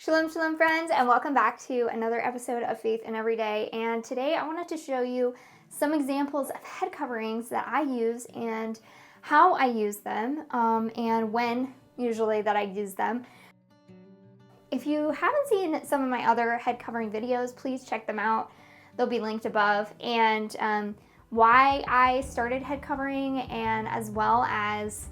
Shalom, shalom, friends, and welcome back to another episode of Faith in Everyday. And today I wanted to show you some examples of head coverings that I use and how I use them, and when usually that I use them. If you haven't seen some of my other head covering videos, please check them out. They'll be linked above. And why I started head covering, and as well as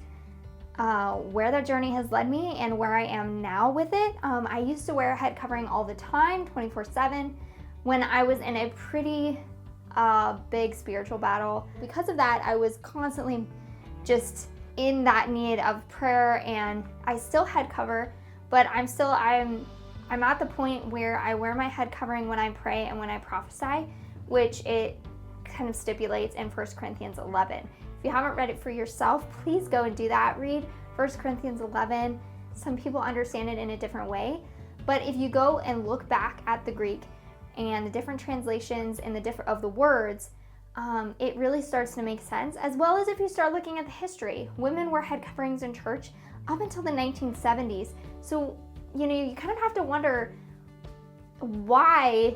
where that journey has led me and where I am now with it. I used to wear a head covering all the time, 24/7, when I was in a pretty big spiritual battle. Because of that, I was constantly just in that need of prayer, and I still head cover, but I'm at the point where I wear my head covering when I pray and when I prophesy, which it kind of stipulates in 1 Corinthians 11. If you haven't read it for yourself, please go and do that. Read 1 Corinthians 11. Some people understand it in a different way, but if you go and look back at the Greek and the different translations and of the words, it really starts to make sense, as well as if you start looking at the history. Women wore head coverings in church up until the 1970s. So, you kind of have to wonder why,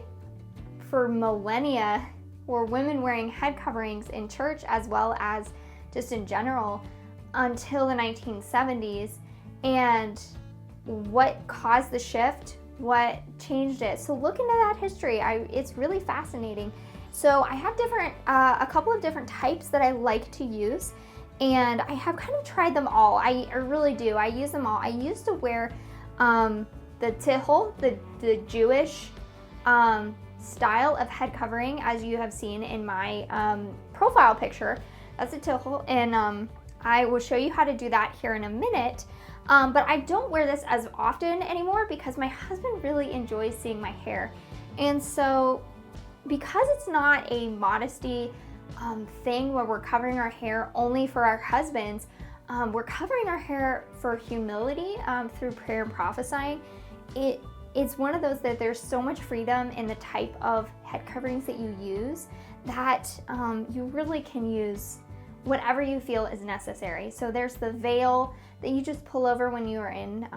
for millennia, were women wearing head coverings in church as well as just in general until the 1970s, and what caused the shift, what changed it. So look into that history. It's really fascinating. So I have a couple of different types that I like to use, and I have kind of tried them all. I really do. I use them all. I used to wear the Tichel, the Jewish style of head covering, as you have seen in my profile picture. That's a Tichel, and I will show you how to do that here in a minute. But I don't wear this as often anymore because my husband really enjoys seeing my hair. And so because it's not a modesty thing where we're covering our hair only for our husbands, we're covering our hair for humility through prayer and prophesying. It's one of those that there's so much freedom in the type of head coverings that you use that you really can use whatever you feel is necessary. So there's the veil that you just pull over when you are in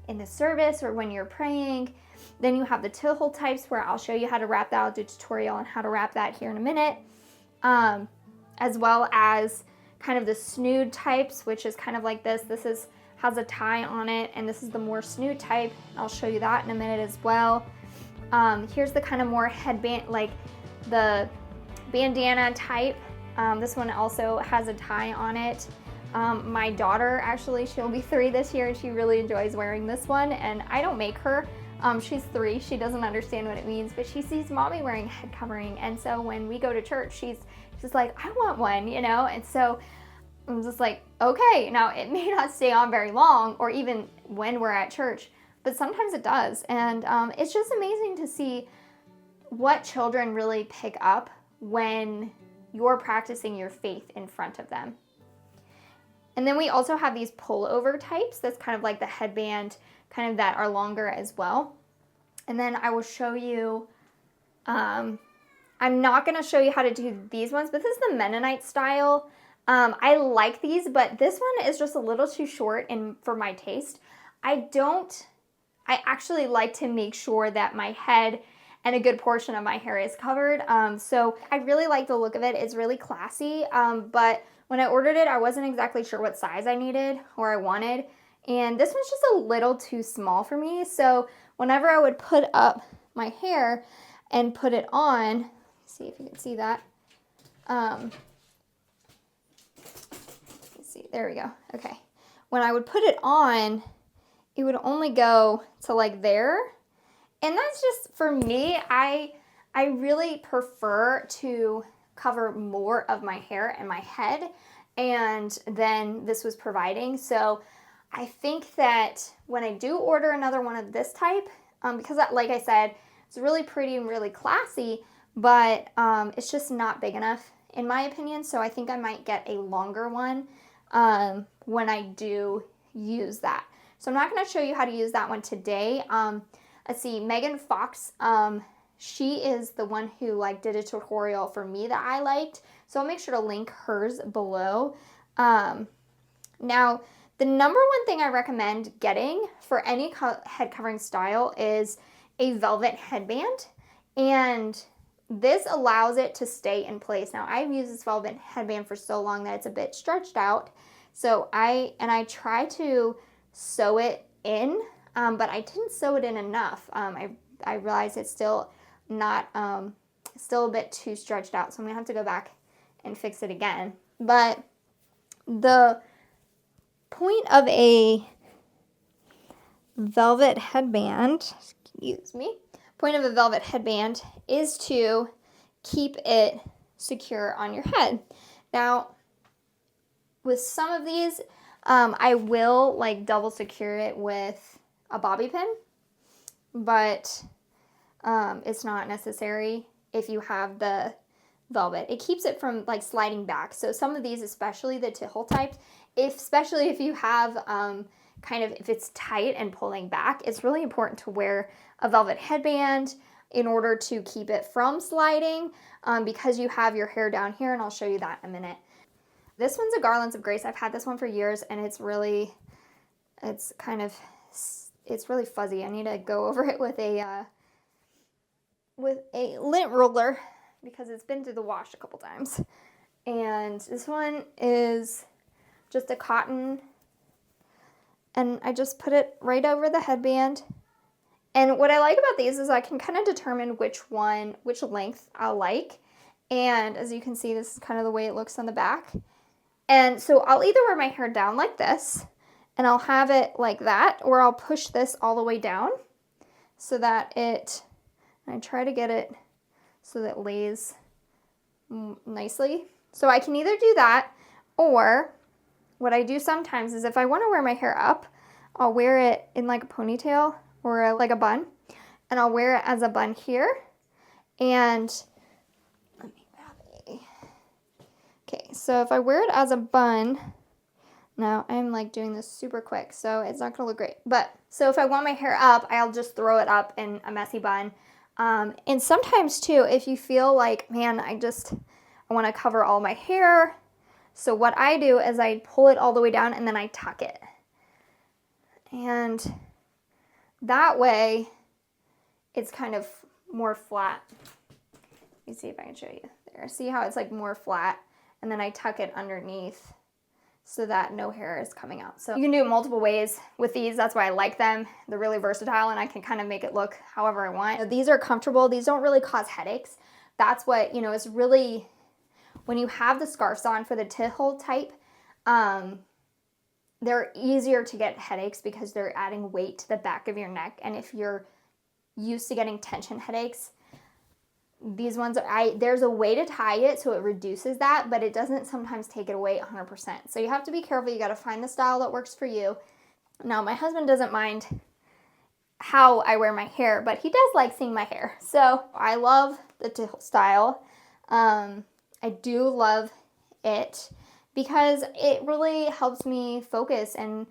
the service or when you're praying. Then you have the Tichel types, where I'll show you how to wrap that. I'll do a tutorial on how to wrap that here in a minute, as well as kind of the snood types, which is kind of like this. This has a tie on it, and this is the more snood type. I'll show you that in a minute as well. Here's the kind of more headband, like the bandana type. This one also has a tie on it. My daughter, actually, she'll be 3 this year, and she really enjoys wearing this one, and I don't make her. She's 3, she doesn't understand what it means, but she sees mommy wearing head covering, and so when we go to church, she's just like, I want one, and so I'm just like, okay. Now, it may not stay on very long, or even when we're at church, but sometimes it does. And it's just amazing to see what children really pick up when you're practicing your faith in front of them. And then we also have these pullover types. That's kind of like the headband, kind of that are longer as well. And then I will show you, I'm not going to show you how to do these ones, but this is the Mennonite Style. I like these, but this one is just a little too short for my taste. I actually like to make sure that my head and a good portion of my hair is covered. So I really like the look of it. It's really classy. But when I ordered it, I wasn't exactly sure what size I needed or I wanted. And this one's just a little too small for me. So whenever I would put up my hair and put it on, see if you can see that. See, there we go. Okay. When I would put it on, it would only go to like there. And that's just, for me, I really prefer to cover more of my hair and my head, and then this was providing. So I think that when I do order another one of this type, because like I said, it's really pretty and really classy, but it's just not big enough in my opinion. So I think I might get a longer one when I do use that. So I'm not going to show you how to use that one today. Let's see, Megan Fox, she is the one who did a tutorial for me that I liked. So I'll make sure to link hers below. Now, The number one thing I recommend getting for any head covering style is a velvet headband, and this allows it to stay in place. Now, I've used this velvet headband for so long that it's a bit stretched out, so I try to sew it in, but I didn't sew it in enough. I realized it's still not, still a bit too stretched out, so I'm gonna have to go back and fix it again. But the point of a velvet headband, point of a velvet headband is to keep it secure on your head. Now, with some of these, I will like double secure it with a bobby pin, but it's not necessary if you have the velvet. It keeps it from like sliding back. So some of these, especially the Tichel types, especially if you have if it's tight and pulling back, it's really important to wear a velvet headband in order to keep it from sliding, because you have your hair down here, and I'll show you that in a minute. This one's a Garlands of Grace. I've had this one for years, and it's really fuzzy. I need to go over it with a lint roller because it's been through the wash a couple times. And this one is just a cotton, and I just put it right over the headband. And what I like about these is I can kind of determine which length I'll like. And as you can see, this is kind of the way it looks on the back. And so I'll either wear my hair down like this, and I'll have it like that, or I'll push this all the way down so that I try to get it so that it lays nicely. So I can either do that, or what I do sometimes is if I want to wear my hair up, I'll wear it in like a ponytail or like a bun, and I'll wear it as a bun here. And let me grab okay, so if I wear it as a bun, now I'm like doing this super quick, so it's not gonna look great. But so if I want my hair up, I'll just throw it up in a messy bun. And sometimes too, if you feel like, man, I want to cover all my hair, so what I do is I pull it all the way down and then I tuck it. And that way, it's kind of more flat. Let me see if I can show you there. See how it's like more flat? And then I tuck it underneath so that no hair is coming out. So you can do it multiple ways with these. That's why I like them. They're really versatile, and I can kind of make it look however I want. These are comfortable. These don't really cause headaches. That's what, is really, when you have the scarves on for the Tichel type, they're easier to get headaches because they're adding weight to the back of your neck. And if you're used to getting tension headaches, these ones, there's a way to tie it so it reduces that, but it doesn't sometimes take it away 100%. So you have to be careful. You got to find the style that works for you. Now, my husband doesn't mind how I wear my hair, but he does like seeing my hair. So I love the Tichel style. I do love it because it really helps me focus and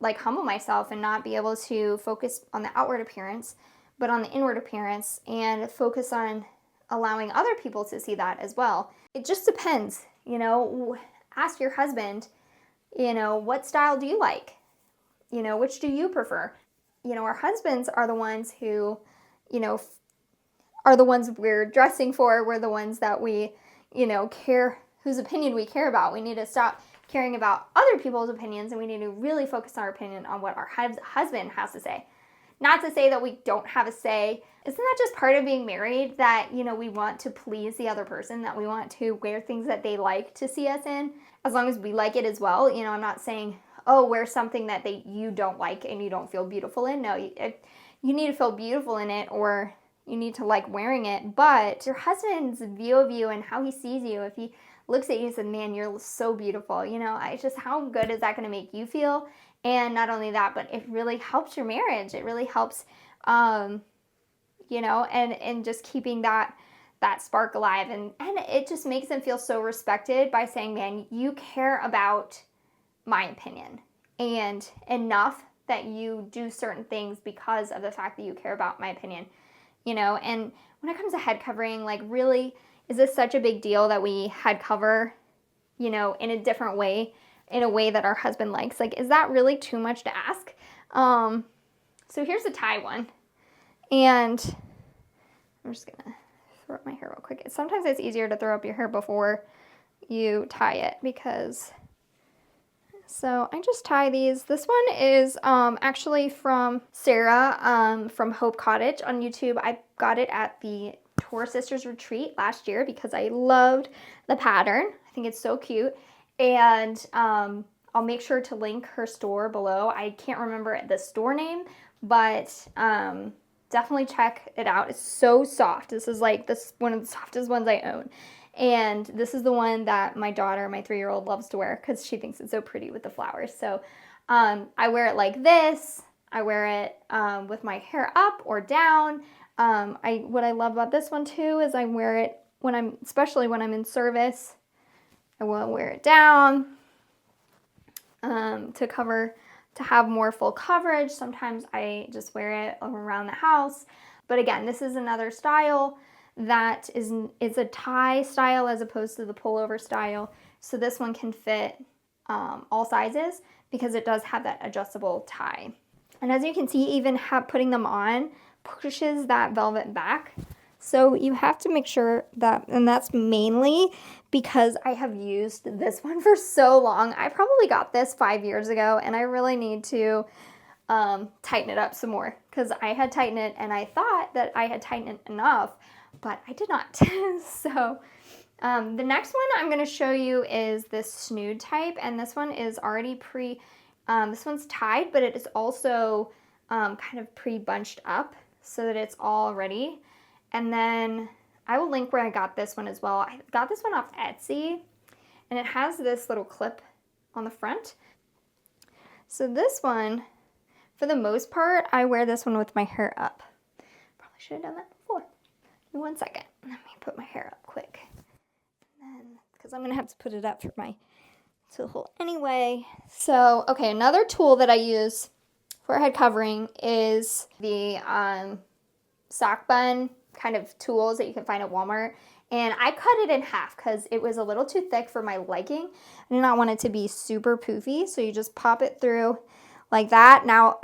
like humble myself and not be able to focus on the outward appearance, but on the inward appearance, and focus on allowing other people to see that as well. It just depends, ask your husband, what style do you like? Which do you prefer? Our husbands are the ones who, are the ones we're dressing for. We're the ones that we, care, whose opinion we care about. We need to stop caring about other people's opinions, and we need to really focus our opinion on what our husband has to say. Not to say that we don't have a say. Isn't that just part of being married, that, we want to please the other person, that we want to wear things that they like to see us in, as long as we like it as well? I'm not saying, oh, wear something that you don't like and you don't feel beautiful in. No, you need to feel beautiful in it, or you need to like wearing it. But your husband's view of you and how he sees you, if he looks at you and says, man, you're so beautiful, it's just, how good is that going to make you feel? And not only that, but it really helps your marriage. It really helps, and just keeping that spark alive. And it just makes them feel so respected by saying, man, you care about my opinion, and enough that you do certain things because of the fact that you care about my opinion, And when it comes to head covering, like, really, is this such a big deal that we head cover, in a different way in a way that our husband likes. Like, is that really too much to ask? So here's a tie one. And I'm just gonna throw up my hair real quick. Sometimes it's easier to throw up your hair before you tie it because, so I just tie these. This one is actually from Sarah from Hope Cottage on YouTube. I got it at the Tour Sisters retreat last year because I loved the pattern. I think it's so cute. And I'll make sure to link her store below. I can't remember the store name, but definitely check it out. It's so soft. This is like one of the softest ones I own. And this is the one that my daughter, my 3-year-old, loves to wear because she thinks it's so pretty with the flowers. So I wear it like this. I wear it with my hair up or down. What I love about this one too is I wear it especially when I'm in service. I will wear it down to have more full coverage. Sometimes I just wear it around the house. But again, this is another style that is a tie style as opposed to the pullover style. So this one can fit all sizes because it does have that adjustable tie. And as you can see, even putting them on pushes that velvet back. So you have to make sure that, and that's mainly because I have used this one for so long. I probably got this 5 years ago, and I really need to tighten it up some more because I had tightened it and I thought that I had tightened it enough, but I did not. So the next one I'm going to show you is this snood type, and this one is already this one's tied, but it is also kind of pre-bunched up so that it's all ready. And then I will link where I got this one as well. I got this one off Etsy, and it has this little clip on the front. So this one, for the most part, I wear this one with my hair up. Probably should have done that before. Give me 1 second. Let me put my hair up quick. And then, because I'm going to have to put it up for my tool anyway. So, okay, another tool that I use for head covering is the sock bun kind of tools that you can find at Walmart. And I cut it in half because it was a little too thick for my liking. I did not want it to be super poofy, so you just pop it through like that. Now,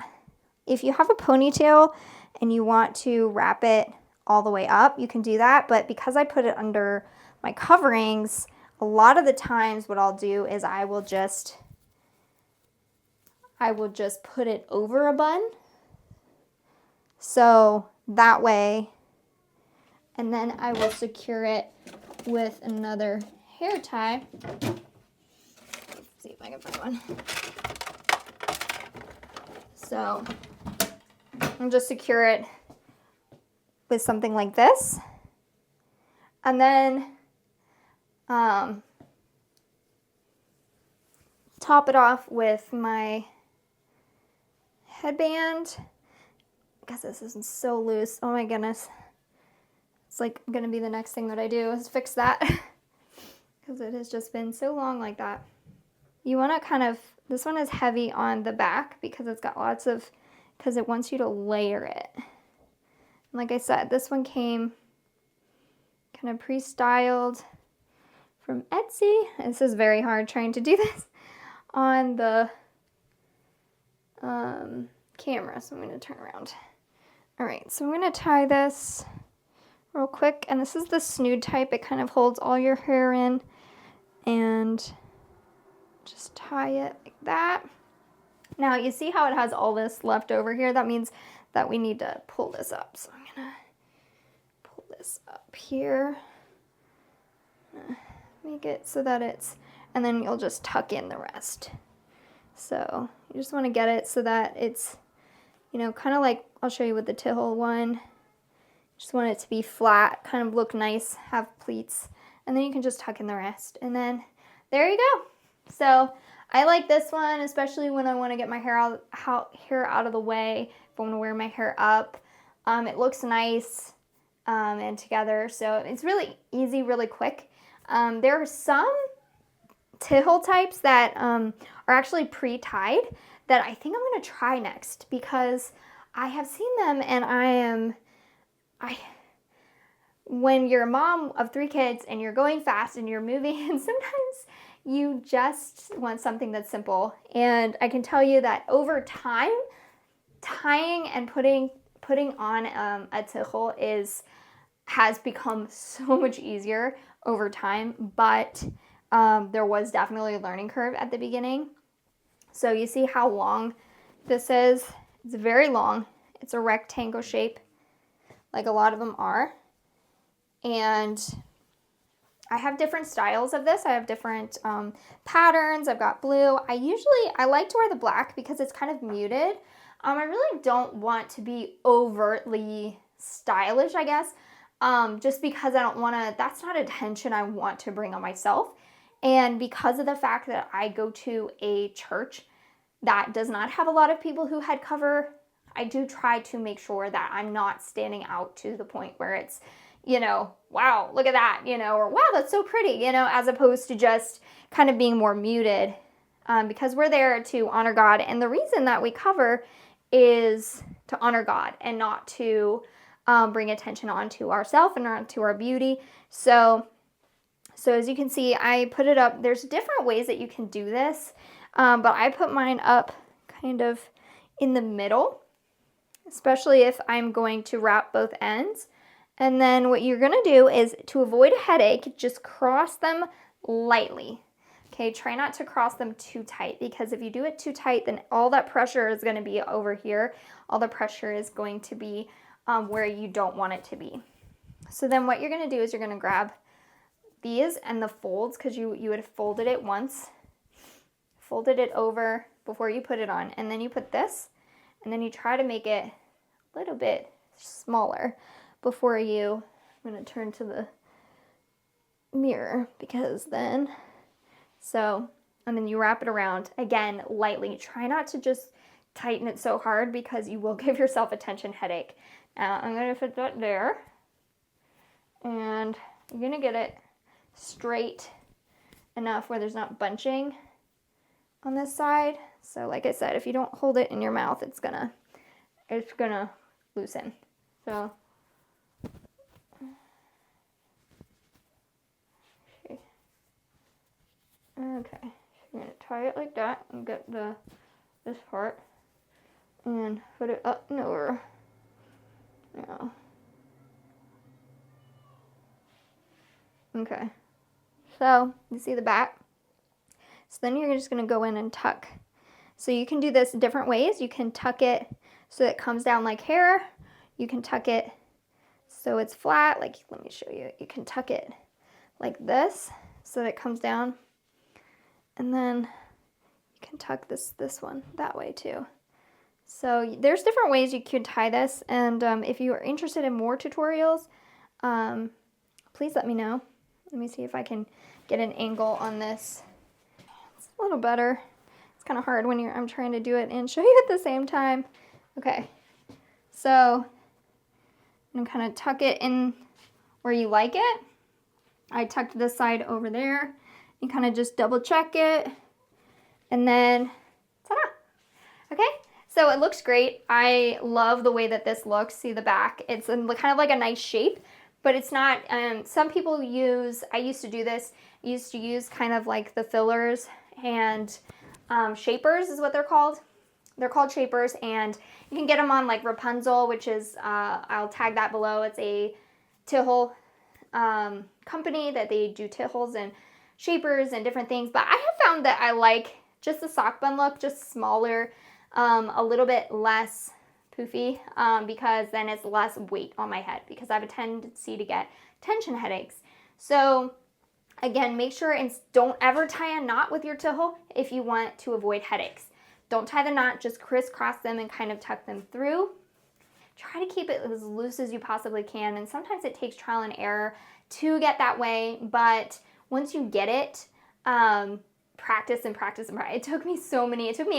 if you have a ponytail and you want to wrap it all the way up, you can do that. But because I put it under my coverings, a lot of the times what I'll do is I will just put it over a bun. So that way, and then I will secure it with another hair tie. Let's see if I can find one. So I'll just secure it with something like this. And then top it off with my headband. Because this isn't so loose. Oh my goodness. It's like going to be the next thing that I do is fix that. Because it has just been so long like that. You want to this one is heavy on the back because it's got because it wants you to layer it. And like I said, this one came kind of pre-styled from Etsy. This is very hard trying to do this on the camera, so I'm going to turn around. All right, so I'm going to tie this real quick, and this is the snood type. It kind of holds all your hair in, and just tie it like that. Now you see how it has all this left over here? That means that we need to pull this up. So I'm going to pull this up here. Make it so that and then you'll just tuck in the rest. So you just want to get it so that it's, kind of like, I'll show you with the Tichel one. Just want it to be flat, kind of look nice, have pleats. And then you can just tuck in the rest. And then there you go. So I like this one, especially when I want to get my hair out of the way. If I want to wear my hair up. It looks nice and together. So it's really easy, really quick. There are some Tichel types that are actually pre-tied that I think I'm going to try next because I have seen them and when you're a mom of 3 kids and you're going fast and you're moving and sometimes you just want something that's simple. And I can tell you that over time, tying and putting on a tichel has become so much easier over time, but there was definitely a learning curve at the beginning. So you see how long this is? It's very long. It's a rectangle shape, like a lot of them are. And I have different styles of this. I have different patterns. I've got blue. I like to wear the black because it's kind of muted. I really don't want to be overtly stylish, I guess, just because I don't want to, that's not attention I want to bring on myself. And because of the fact that I go to a church that does not have a lot of people who head cover, I do try to make sure that I'm not standing out to the point where it's, wow, look at that, or wow, that's so pretty, as opposed to just kind of being more muted, because we're there to honor God. And the reason that we cover is to honor God and not to bring attention onto ourselves and onto our beauty. So as you can see, I put it up. There's different ways that you can do this, but I put mine up kind of in the middle, especially if I'm going to wrap both ends. And then what you're going to do is, to avoid a headache, just cross them lightly. Okay, try not to cross them too tight, because if you do it too tight, then all that pressure is going to be over here. All the pressure is going to be where you don't want it to be. So then what you're going to do is you're going to grab these and the folds, because you would have folded it once, folded it over before you put it on, and then you put this, and then you try to make it a little bit smaller before I'm going to turn to the mirror, because then, and then you wrap it around, again, lightly. Try not to just tighten it so hard, because you will give yourself a tension headache. Now, I'm going to put that there, and I'm going to get it straight enough where there's not bunching on this side. So like I said, if you don't hold it in your mouth, it's gonna loosen. So okay, so you're gonna tie it like that and get this part and put it up and over. Now, okay, so you see the back. So then you're just going to go in and tuck. So you can do this different ways. You can tuck it so it comes down like hair. You can tuck it so it's flat. Like, let me show you. You can tuck it like this so that it comes down. And then you can tuck this one that way too. So there's different ways you could tie this. And if you are interested in more tutorials, please let me know. Let me see if I can get an angle on this. A little better. It's kind of hard when I'm trying to do it and show you at the same time. Okay, so I'm gonna kind of tuck it in where you like it. I tucked this side over there. You kind of just double check it, and then ta-da! Okay, so it looks great. I love the way that this looks. See the back? It's kind of like a nice shape, but it's not. Some people I used to do this. I used to use kind of like the fillers and shapers is what they're called. They're called shapers, and you can get them on like Rapunzel, which is, I'll tag that below. It's a Tichel company that they do tichels and shapers and different things. But I have found that I like just the sock bun look, just smaller, a little bit less poofy, because then it's less weight on my head, because I have a tendency to get tension headaches. So again, make sure and don't ever tie a knot with your tichel if you want to avoid headaches. Don't tie the knot, just crisscross them and kind of tuck them through. Try to keep it as loose as you possibly can, and sometimes it takes trial and error to get that way, but once you get it, practice and practice and practice. It took me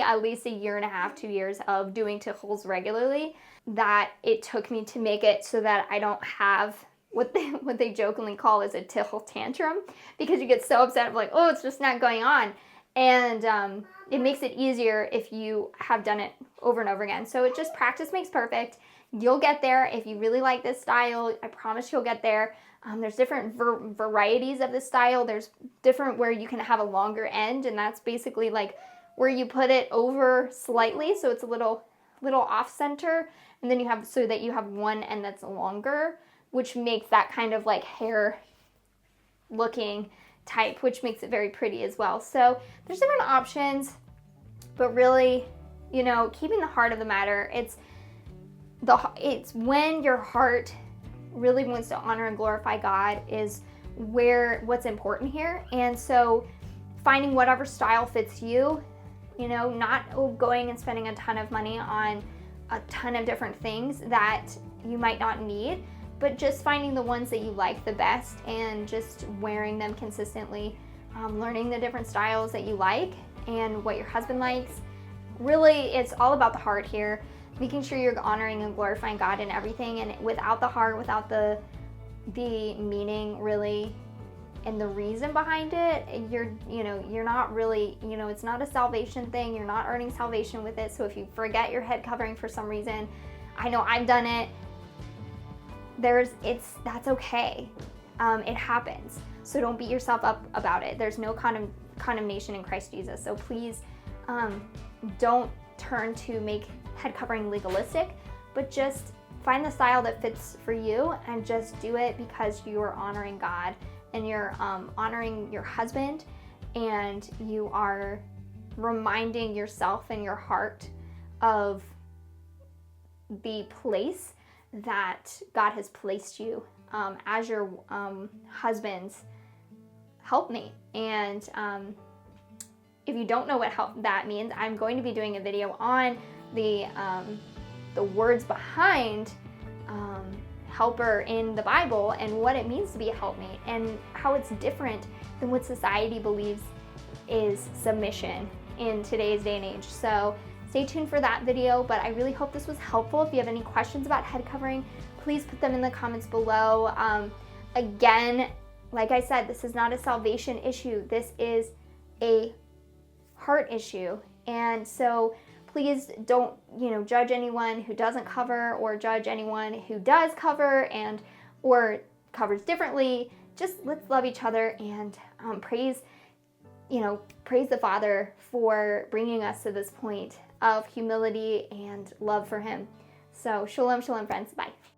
at least 1.5 years, 2 years of doing tichels regularly, that it took me to make it so that I don't have what they jokingly call is a tichel tantrum, because you get so upset of like, oh, it's just not going on. And it makes it easier if you have done it over and over again. So it just, practice makes perfect. You'll get there if you really like this style. I promise you'll get there. There's different varieties of this style. There's different where you can have a longer end, and that's basically like where you put it over slightly, so it's a little off center, and then you have so that you have one end that's longer, which makes that kind of like hair looking type, which makes it very pretty as well. So there's different options, but really, you know, keeping the heart of the matter, it's when your heart really wants to honor and glorify God is what's important here. And so finding whatever style fits you, you know, not going and spending a ton of money on a ton of different things that you might not need, but just finding the ones that you like the best and just wearing them consistently, learning the different styles that you like and what your husband likes. Really, it's all about the heart here, making sure you're honoring and glorifying God in everything. And without the heart, without the meaning really and the reason behind it, you're not really, it's not a salvation thing. You're not earning salvation with it. So if you forget your head covering for some reason, I know I've done it. That's okay. It happens. So don't beat yourself up about it. There's no condemnation in Christ Jesus. So please don't turn to make head covering legalistic, but just find the style that fits for you and just do it because you are honoring God and you're honoring your husband, and you are reminding yourself and your heart of the place that God has placed you as your husband's helpmate. And if you don't know what that means, I'm going to be doing a video on the words behind helper in the Bible and what it means to be a helpmate and how it's different than what society believes is submission in today's day and age. So stay tuned for that video, but I really hope this was helpful. If you have any questions about head covering, please put them in the comments below. Again, like I said, this is not a salvation issue. This is a heart issue. And so please don't, judge anyone who doesn't cover or judge anyone who does cover or covers differently. Just let's love each other and praise the Father for bringing us to this point of humility and love for Him. So shalom, shalom, friends. Bye.